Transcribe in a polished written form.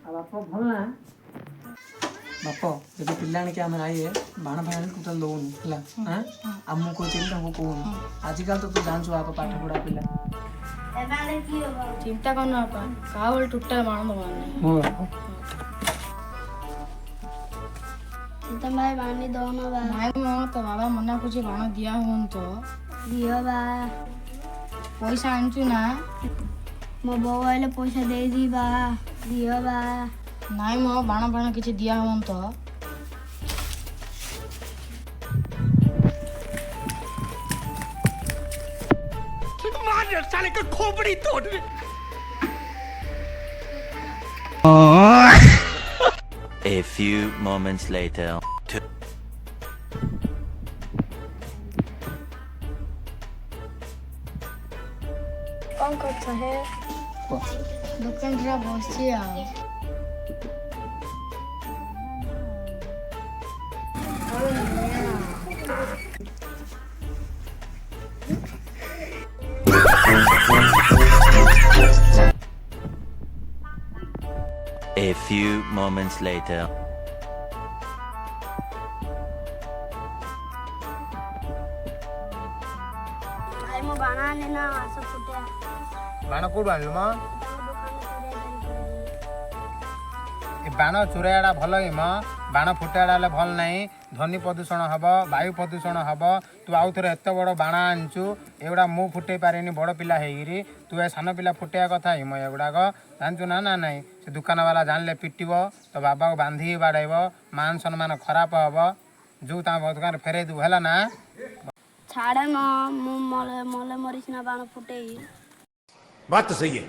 बाप भल ना बाप जब पिला के आम आइए बाण फाण टोटाल दौन है आम कहे कहूँ आजिकल तो तू जानू आप पाठ पढ़ा पिला चिंता करना क्या टोटाल बाण दबार भाई बाणी दौन बा नाई मो तो बाबा मना कुछ बाण दिया हूं तो दियो बा पैसा आनचु ना मो बो आइले पैसा दे दी बा दियो बा नाई मो बाण बाण किसी दिया हूं तो मार साले का खोपड़ी तोड़ A few moments later. कौन करता है दुकान रे बसছি आ A few moments later. भाई मो बाणा लेना आस फुटे बाण कौट आनलु म बाण चुराइटा भल कि म बाण फुटाइटा हेल्ले भल नहीं ध्वनि प्रदूषण हम वायु प्रदूषण हम तू आउ थे एत बड़ बाण आनचु एगुड़ा मु फुटे पारे बड़ पिला होगी तू ए सान पिला फुटाइया कथा हिम एगुड़ाक जानचु ना ना नहीं से दुकान वाला जानले पिटब तो बाबा को बांधिकी बाड़ेब मान सम्मान खराब हम जो दुकान फेरे दू है ना छाड़े मो मले मरिस ना बाण फुटे बात तो सही है